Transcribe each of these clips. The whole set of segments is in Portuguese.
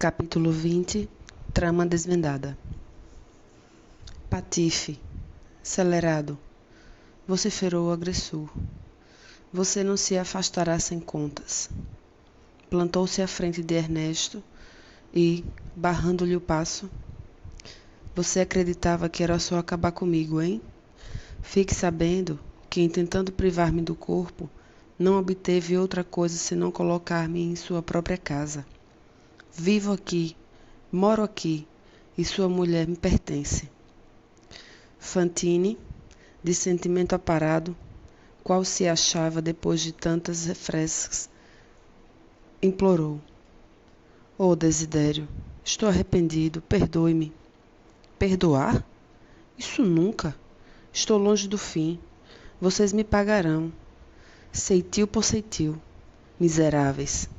Capítulo 20. Trama desvendada. Patife. Acelerado. Vociferou o agressor. Você não se afastará sem contas. Plantou-se à frente de Ernesto e, barrando-lhe o passo, você acreditava que era só acabar comigo, hein? Fique sabendo que, tentando privar-me do corpo, não obteve outra coisa senão colocar-me em sua própria casa. Vivo aqui, moro aqui, e sua mulher me pertence. Fantine, de sentimento aparado, qual se achava depois de tantas refrescas, implorou. Oh, Desidério, estou arrependido, perdoe-me. Perdoar? Isso nunca. Estou longe do fim. Vocês me pagarão. Ceitil por ceitil. Miseráveis.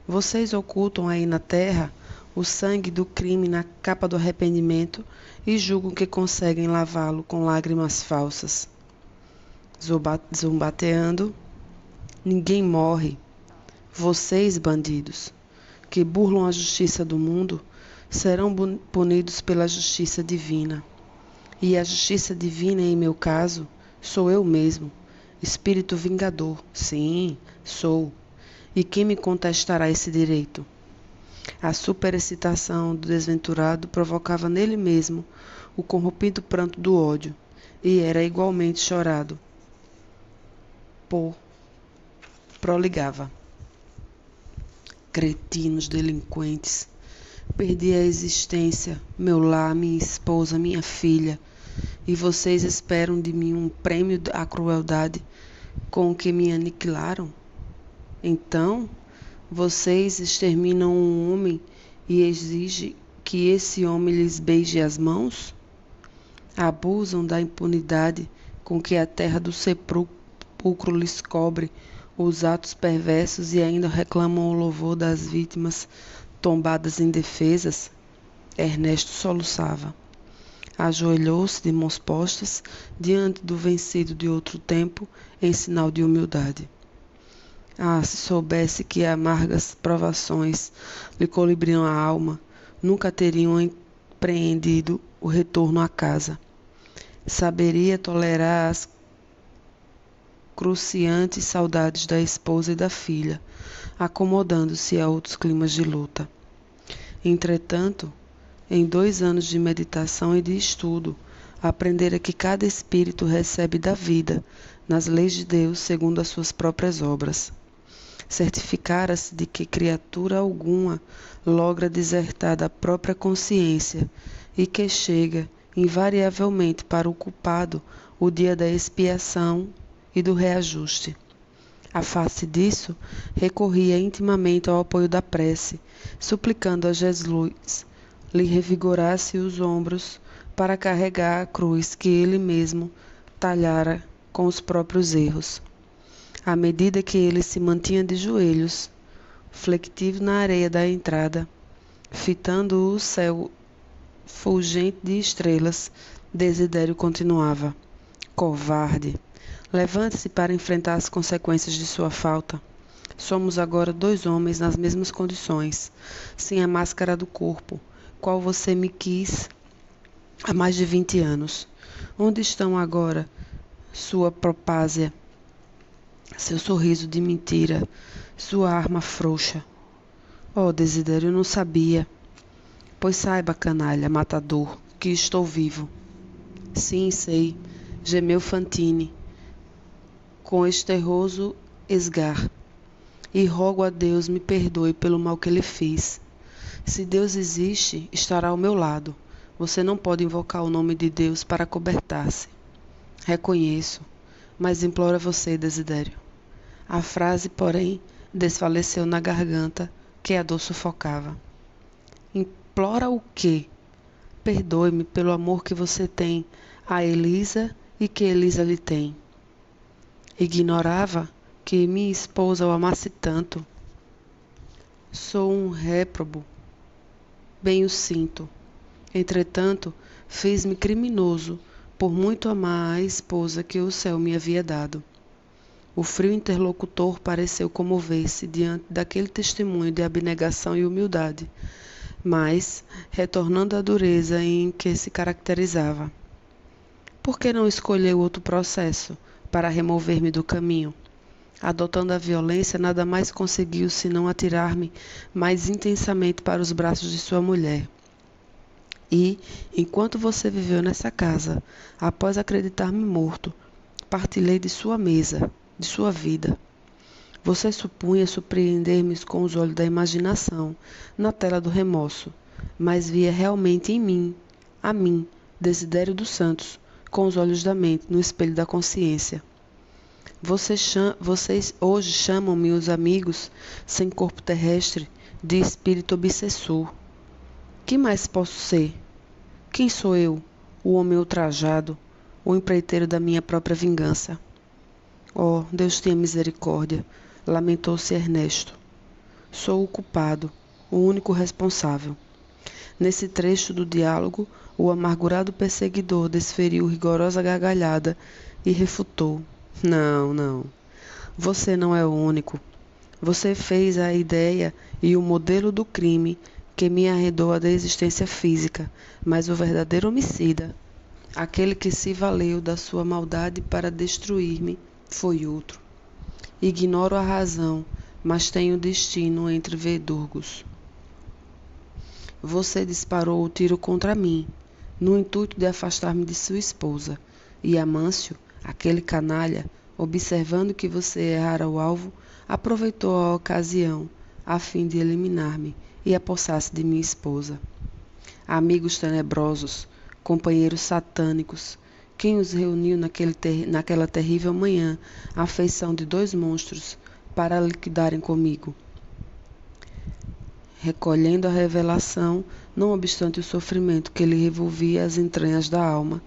Vocês ocultam aí na terra o sangue do crime na capa do arrependimento e julgam que conseguem lavá-lo com lágrimas falsas. Zombateando, ninguém morre. Vocês, bandidos, que burlam a justiça do mundo, serão punidos pela justiça divina. E a justiça divina, em meu caso, sou eu mesmo, espírito vingador. Sim, sou. E quem me contestará esse direito? A superexcitação do desventurado provocava nele mesmo o corrompido pranto do ódio, e era igualmente chorado. Proligava. Cretinos, delinquentes. Perdi a existência, meu lar, minha esposa, minha filha, e vocês esperam de mim um prêmio à crueldade com que me aniquilaram? Então, vocês exterminam um homem e exigem que esse homem lhes beije as mãos? Abusam da impunidade com que a terra do sepulcro lhes cobre os atos perversos e ainda reclamam o louvor das vítimas tombadas indefesas? Ernesto soluçava. Ajoelhou-se de mãos postas diante do vencido de outro tempo em sinal de humildade. Ah, se soubesse que amargas provações lhe colibriam a alma, nunca teriam empreendido o retorno à casa. Saberia tolerar as cruciantes saudades da esposa e da filha, acomodando-se a outros climas de luta. Entretanto, em 2 anos de meditação e de estudo, aprendera que cada espírito recebe da vida, nas leis de Deus, segundo as suas próprias obras. Certificara-se de que criatura alguma logra desertar da própria consciência e que chega, invariavelmente, para o culpado o dia da expiação e do reajuste. À face disso, recorria intimamente ao apoio da prece, suplicando a Jesus lhe revigorasse os ombros para carregar a cruz que ele mesmo talhara com os próprios erros. À medida que ele se mantinha de joelhos, flexível na areia da entrada, fitando o céu fulgente de estrelas, Desidério continuava. Covarde! Levante-se para enfrentar as consequências de sua falta. Somos agora 2 homens nas mesmas condições, sem a máscara do corpo, qual você me quis há mais de 20 anos. Onde estão agora sua propásia, seu sorriso de mentira, sua arma frouxa? Oh, Desidério, eu não sabia. Pois saiba, canalha, matador, que estou vivo. Sim, sei, gemeu Fantine, com esterroso esgar. E rogo a Deus me perdoe pelo mal que lhe fiz. Se Deus existe, estará ao meu lado. Você não pode invocar o nome de Deus para cobertar-se. Reconheço, mas imploro a você, Desidério. A frase, porém, desfaleceu na garganta, que a dor sufocava. Implora o quê? Perdoe-me pelo amor que você tem a Elisa e que Elisa lhe tem. Ignorava que minha esposa o amasse tanto. Sou um réprobo, bem o sinto. Entretanto, fiz-me criminoso por muito amar a esposa que o céu me havia dado. O frio interlocutor pareceu comover-se diante daquele testemunho de abnegação e humildade, mas retornando à dureza em que se caracterizava. Por que não escolheu outro processo para remover-me do caminho? Adotando a violência, nada mais conseguiu senão atirar-me mais intensamente para os braços de sua mulher. E, enquanto você viveu nessa casa, após acreditar-me morto, partilhei de sua mesa, de sua vida. Você supunha surpreender-me com os olhos da imaginação, na tela do remorso, mas via realmente em mim, a mim, Desidério dos Santos, com os olhos da mente, no espelho da consciência. Vocês hoje chamam-me os amigos, sem corpo terrestre, de espírito obsessor. Que mais posso ser? Quem sou eu, o homem ultrajado, o empreiteiro da minha própria vingança? Oh, Deus tenha misericórdia, lamentou-se Ernesto. Sou o culpado, o único responsável. Nesse trecho do diálogo, o amargurado perseguidor desferiu rigorosa gargalhada e refutou. Não. Você não é o único. Você fez a ideia e o modelo do crime que me arredou da existência física, mas o verdadeiro homicida, aquele que se valeu da sua maldade para destruir-me, foi outro. Ignoro a razão, mas tenho destino entre verdugos. Você disparou o tiro contra mim, no intuito de afastar-me de sua esposa, e Amâncio, aquele canalha, observando que você errara o alvo, aproveitou a ocasião, a fim de eliminar-me e apossar-se de minha esposa. Amigos tenebrosos, companheiros satânicos, quem os reuniu naquela terrível manhã, à feição de dois monstros, para liquidarem comigo? Recolhendo a revelação, não obstante o sofrimento que lhe revolvia as entranhas da alma,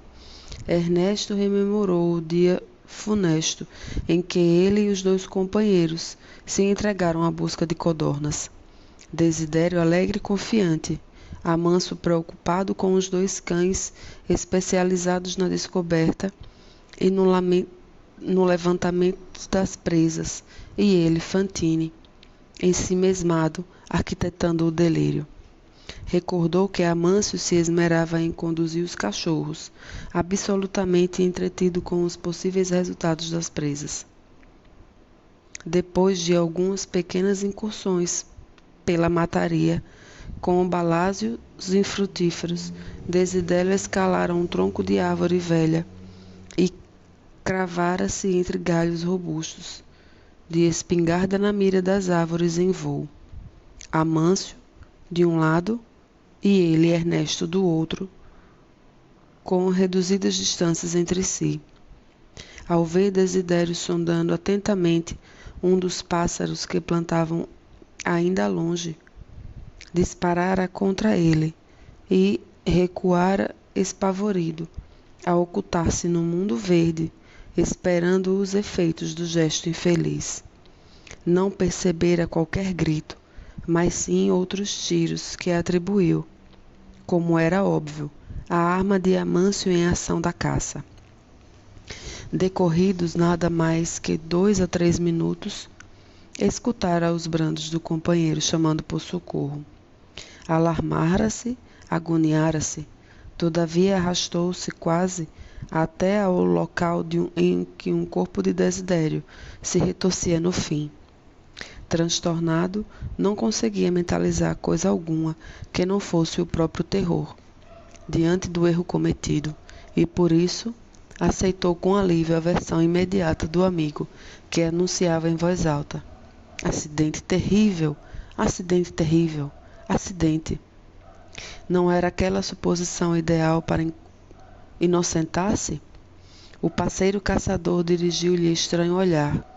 Ernesto rememorou o dia funesto em que ele e os dois companheiros se entregaram à busca de codornas. Desidério alegre e confiante, Amâncio preocupado com os dois cães especializados na descoberta e no levantamento das presas, e ele, Fantine, ensimesmado, arquitetando o delírio. Recordou que Amâncio se esmerava em conduzir os cachorros, absolutamente entretido com os possíveis resultados das presas. Depois de algumas pequenas incursões pela mataria, com balásios infrutíferos, Desidério escalara um tronco de árvore velha e cravara-se entre galhos robustos, de espingarda na mira das árvores em voo. Amâncio, de um lado, e ele, Ernesto, do outro, com reduzidas distâncias entre si. Ao ver Desidério sondando atentamente um dos pássaros que plantavam ainda longe, disparara contra ele e recuara espavorido, a ocultar-se no mundo verde, esperando os efeitos do gesto infeliz. Não percebera qualquer grito, mas sim outros tiros que atribuiu, como era óbvio, à arma de Amâncio em ação da caça. Decorridos nada mais que 2 a 3 minutos, escutara os brandos do companheiro chamando por socorro. Alarmara-se, agoniara-se, todavia arrastou-se quase até ao local em que um corpo de Desidério se retorcia no fim. Transtornado, não conseguia mentalizar coisa alguma que não fosse o próprio terror, diante do erro cometido, e por isso aceitou com alívio a versão imediata do amigo, que anunciava em voz alta: acidente terrível, acidente terrível, acidente. Não era aquela a suposição ideal para inocentar-se? O parceiro caçador dirigiu-lhe estranho olhar,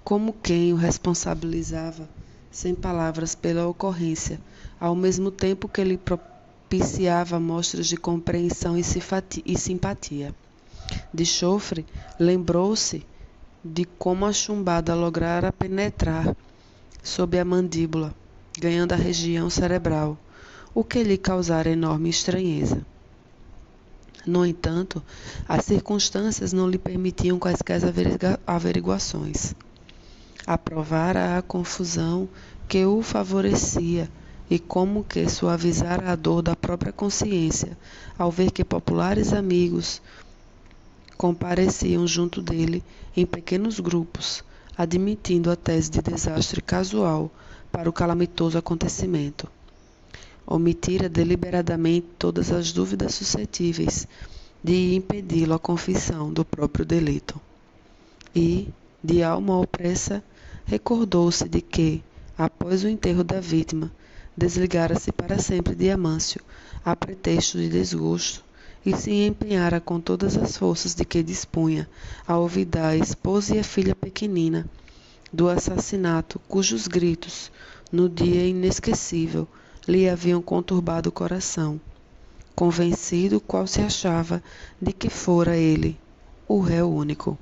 como quem o responsabilizava, sem palavras, pela ocorrência, ao mesmo tempo que lhe propiciava mostras de compreensão e simpatia. De chofre, lembrou-se de como a chumbada lograra penetrar sob a mandíbula, ganhando a região cerebral, o que lhe causara enorme estranheza. No entanto, as circunstâncias não lhe permitiam quaisquer averiguações. Aprovara a confusão que o favorecia e como que suavizara a dor da própria consciência ao ver que populares amigos compareciam junto dele em pequenos grupos, admitindo a tese de desastre casual para o calamitoso acontecimento. Omitira deliberadamente todas as dúvidas suscetíveis de impedi-lo a confissão do próprio delito. E, de alma opressa, recordou-se de que, após o enterro da vítima, desligara-se para sempre de Amâncio, a pretexto de desgosto, e se empenhara com todas as forças de que dispunha a olvidar a esposa e a filha pequenina do assassinato cujos gritos, no dia inesquecível, lhe haviam conturbado o coração, convencido qual se achava de que fora ele o réu único.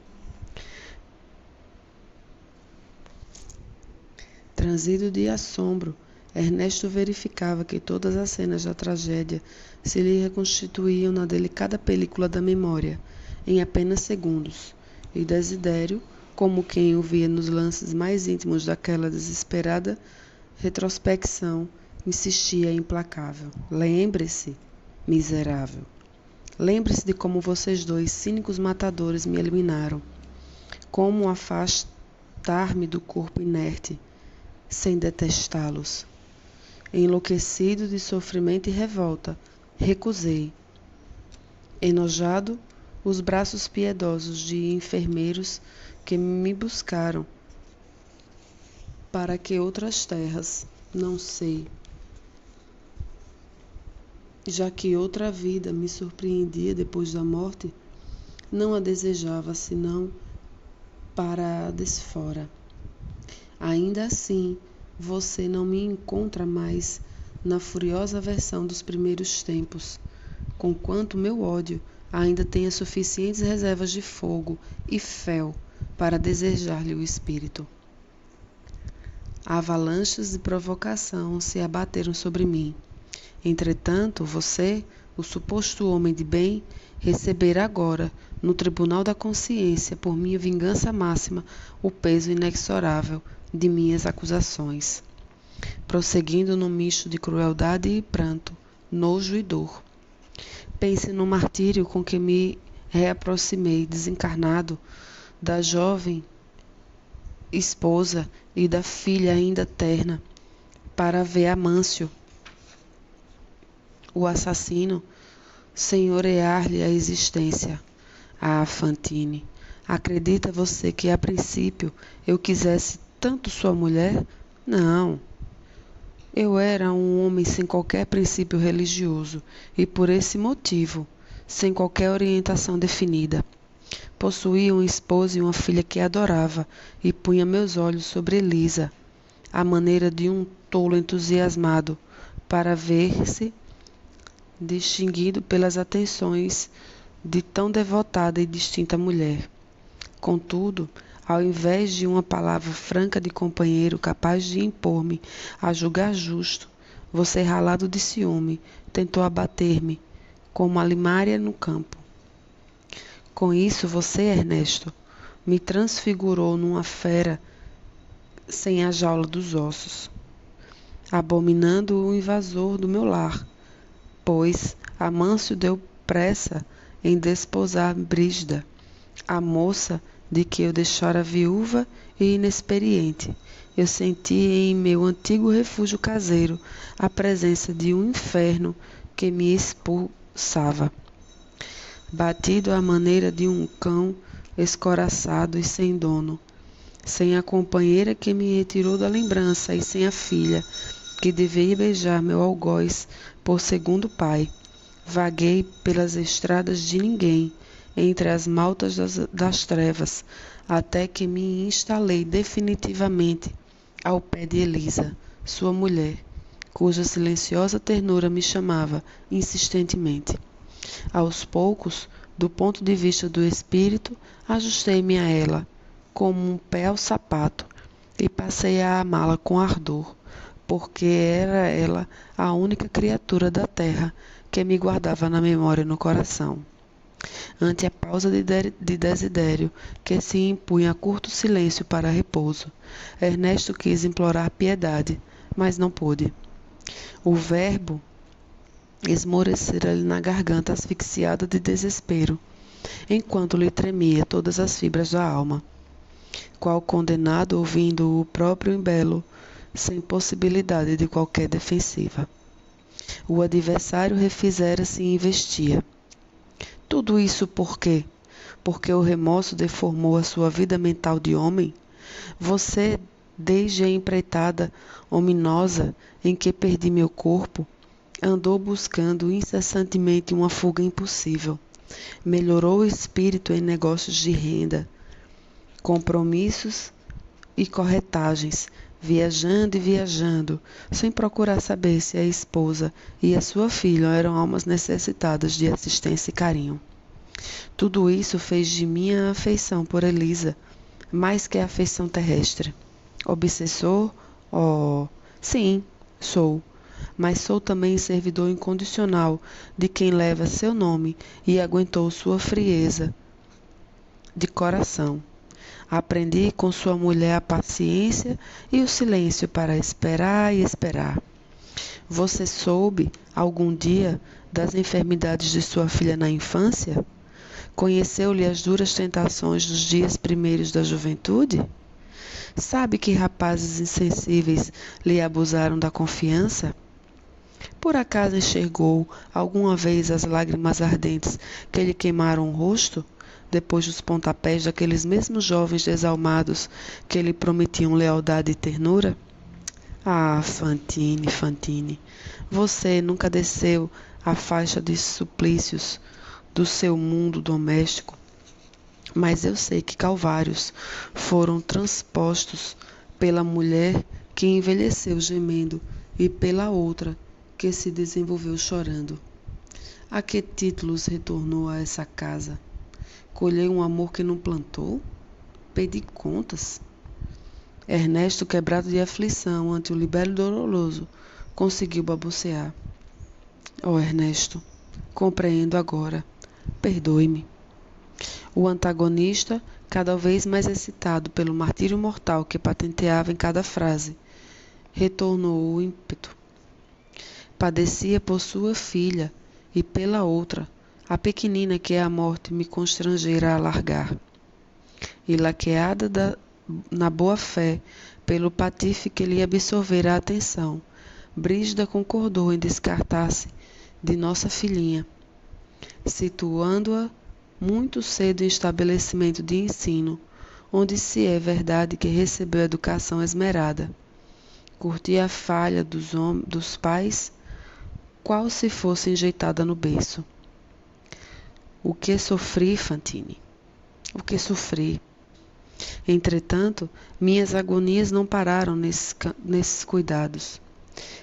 Transido de assombro, Ernesto verificava que todas as cenas da tragédia se lhe reconstituíam na delicada película da memória, em apenas segundos, e Desidério, como quem o via nos lances mais íntimos daquela desesperada retrospecção, insistia implacável. Lembre-se, miserável. Lembre-se de como vocês dois cínicos matadores me eliminaram. Como afastar-me do corpo inerte, sem detestá-los. Enlouquecido de sofrimento e revolta, recusei. Enojado, os braços piedosos de enfermeiros que me buscaram para que outras terras, não sei, já que outra vida me surpreendia depois da morte, não a desejava senão para a desfora. Ainda assim, você não me encontra mais na furiosa versão dos primeiros tempos, conquanto meu ódio ainda tenha suficientes reservas de fogo e fel para desejar-lhe o espírito. Avalanches de provocação se abateram sobre mim. Entretanto, você, o suposto homem de bem, receberá agora, no tribunal da consciência, por minha vingança máxima, o peso inexorável de minhas acusações, prosseguindo no misto de crueldade e pranto, nojo e dor. Pense no martírio com que me reaproximei, desencarnado, da jovem esposa e da filha ainda terna, para ver Amâncio, o assassino, senhorear-lhe a existência. Ah, Fantine, acredita você que a princípio eu quisesse tanto sua mulher? Não. Eu era um homem sem qualquer princípio religioso e, por esse motivo, sem qualquer orientação definida. Possuía um esposo e uma filha que adorava e punha meus olhos sobre Elisa, à maneira de um tolo entusiasmado, para ver-se distinguido pelas atenções de tão devotada e distinta mulher. Contudo, ao invés de uma palavra franca de companheiro capaz de impor-me a julgar justo, você, ralado de ciúme, tentou abater-me, como a limária no campo. Com isso, você, Ernesto, me transfigurou numa fera sem a jaula dos ossos, abominando o invasor do meu lar, pois Amâncio deu pressa em desposar Brígida, a moça de que eu deixara viúva e inexperiente. Eu senti em meu antigo refúgio caseiro a presença de um inferno que me expulsava. Batido à maneira de um cão escoraçado e sem dono, sem a companheira que me retirou da lembrança e sem a filha que devia beijar meu algoz por segundo pai, vaguei pelas estradas de ninguém, entre as maltas das trevas, até que me instalei definitivamente ao pé de Elisa, sua mulher, cuja silenciosa ternura me chamava insistentemente. Aos poucos, do ponto de vista do espírito, ajustei-me a ela, como um pé ao sapato, e passei a amá-la com ardor, porque era ela a única criatura da terra que me guardava na memória e no coração. Ante a pausa de Desidério, que se impunha a curto silêncio para repouso, Ernesto quis implorar piedade, mas não pôde. O verbo esmorecera-lhe na garganta asfixiada de desespero, enquanto lhe tremia todas as fibras da alma, qual condenado ouvindo o próprio embelo, sem possibilidade de qualquer defensiva. O adversário refizera-se e investia. Tudo isso por quê? Porque o remorso deformou a sua vida mental de homem? Você, desde a empreitada ominosa em que perdi meu corpo, andou buscando incessantemente uma fuga impossível. Melhorou o espírito em negócios de renda, compromissos e corretagens, viajando e viajando, sem procurar saber se a esposa e a sua filha eram almas necessitadas de assistência e carinho. Tudo isso fez de mim a afeição por Elisa, mais que a afeição terrestre. Obsessor? Oh, sim, sou. Mas sou também servidor incondicional de quem leva seu nome e aguentou sua frieza de coração. Aprendi com sua mulher a paciência e o silêncio para esperar e esperar. Você soube, algum dia, das enfermidades de sua filha na infância? Conheceu-lhe as duras tentações dos dias primeiros da juventude? Sabe que rapazes insensíveis lhe abusaram da confiança? Por acaso enxergou alguma vez as lágrimas ardentes que lhe queimaram o rosto, depois dos pontapés daqueles mesmos jovens desalmados que lhe prometiam lealdade e ternura? Ah, Fantine, Fantine, você nunca desceu a faixa de suplícios do seu mundo doméstico, mas eu sei que calvários foram transpostos pela mulher que envelheceu gemendo e pela outra que se desenvolveu chorando. A que títulos retornou a essa casa? Colheu um amor que não plantou? Pedi contas? Ernesto, quebrado de aflição ante o libelo doloroso, conseguiu balbuciar. Oh, Ernesto, compreendo agora. Perdoe-me. O antagonista, cada vez mais excitado pelo martírio mortal que patenteava em cada frase, retornou o ímpeto. Padecia por sua filha e pela outra, a pequenina que a morte me constrangera a largar. E laqueada na boa-fé pelo patife que lhe absorvera a atenção, Brígida concordou em descartar-se de nossa filhinha, situando-a muito cedo em estabelecimento de ensino, onde se é verdade que recebeu educação esmerada. Curtia a falha dos pais, qual se fosse enjeitada no berço. O que sofri, Fantine? O que sofri? Entretanto, minhas agonias não pararam nesses cuidados.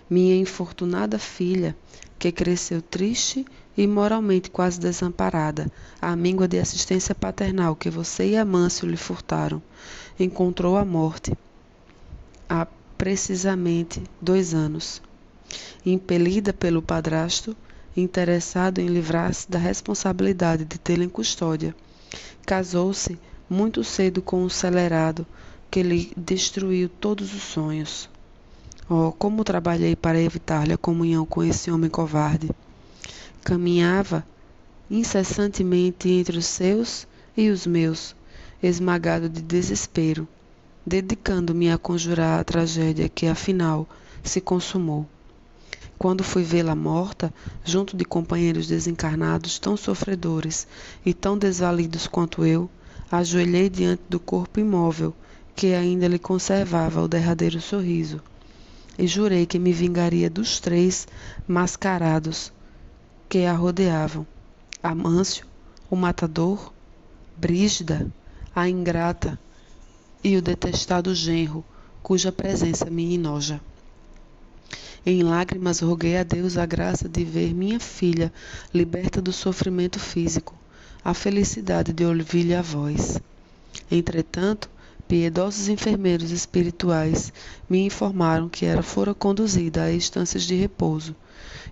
Minha infortunada filha, que cresceu triste e moralmente quase desamparada, à míngua de assistência paternal que você e Amâncio lhe furtaram, encontrou a morte há precisamente 2 anos. Impelida pelo padrasto, interessado em livrar-se da responsabilidade de tê-la em custódia, casou-se muito cedo com um celerado que lhe destruiu todos os sonhos. Oh, como trabalhei para evitar-lhe a comunhão com esse homem covarde! Caminhava incessantemente entre os seus e os meus, esmagado de desespero, dedicando-me a conjurar a tragédia que, afinal, se consumou. Quando fui vê-la morta, junto de companheiros desencarnados tão sofredores e tão desvalidos quanto eu, ajoelhei diante do corpo imóvel que ainda lhe conservava o derradeiro sorriso, e jurei que me vingaria dos 3 mascarados que a rodeavam: Amâncio, o matador, Brígida, a ingrata, e o detestado genro, cuja presença me enoja. Em lágrimas roguei a Deus a graça de ver minha filha liberta do sofrimento físico, a felicidade de ouvir-lhe a voz. Entretanto, piedosos enfermeiros espirituais me informaram que ela fora conduzida a estâncias de repouso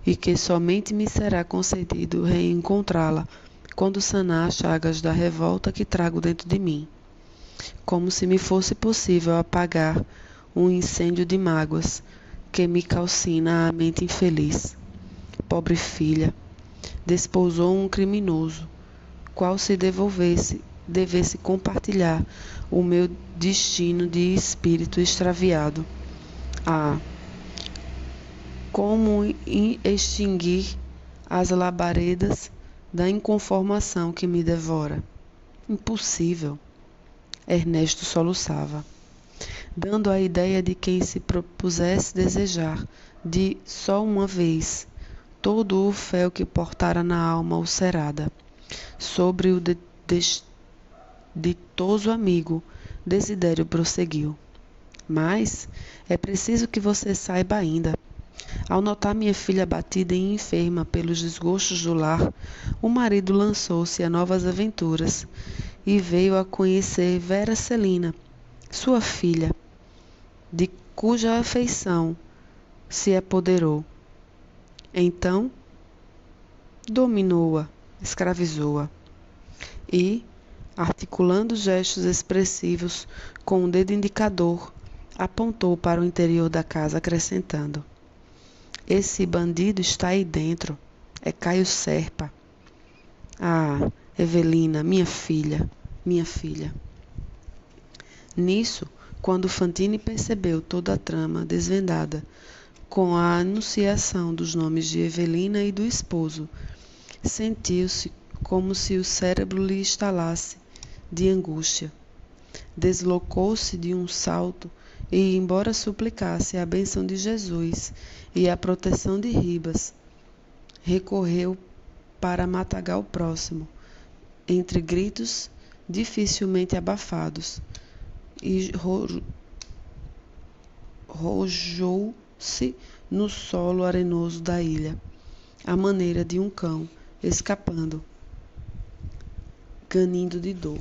e que somente me será concedido reencontrá-la quando sanar as chagas da revolta que trago dentro de mim. Como se me fosse possível apagar um incêndio de mágoas porque me calcina a mente infeliz. Pobre filha, desposou um criminoso, qual se devesse compartilhar o meu destino de espírito extraviado. Ah, como extinguir as labaredas da inconformação que me devora? Impossível. Ernesto soluçava, dando a ideia de quem se propusesse desejar, de só uma vez, todo o fel que portara na alma ulcerada. Sobre o ditoso amigo, Desidério prosseguiu. Mas é preciso que você saiba ainda. Ao notar minha filha abatida e enferma pelos desgostos do lar, o marido lançou-se a novas aventuras e veio a conhecer Vera Celina, sua filha, de cuja afeição se apoderou. Então, dominou-a, escravizou-a e, articulando gestos expressivos com o dedo indicador, apontou para o interior da casa, acrescentando: esse bandido está aí dentro. É Caio Serpa. Ah, Evelina, minha filha, minha filha. Nisso, quando Fantine percebeu toda a trama desvendada, com a anunciação dos nomes de Evelina e do esposo, sentiu-se como se o cérebro lhe estalasse de angústia. Deslocou-se de um salto e, embora suplicasse a bênção de Jesus e a proteção de Ribas, recorreu para matagal próximo, entre gritos dificilmente abafados, e rojou-se no solo arenoso da ilha, à maneira de um cão escapando, ganindo de dor.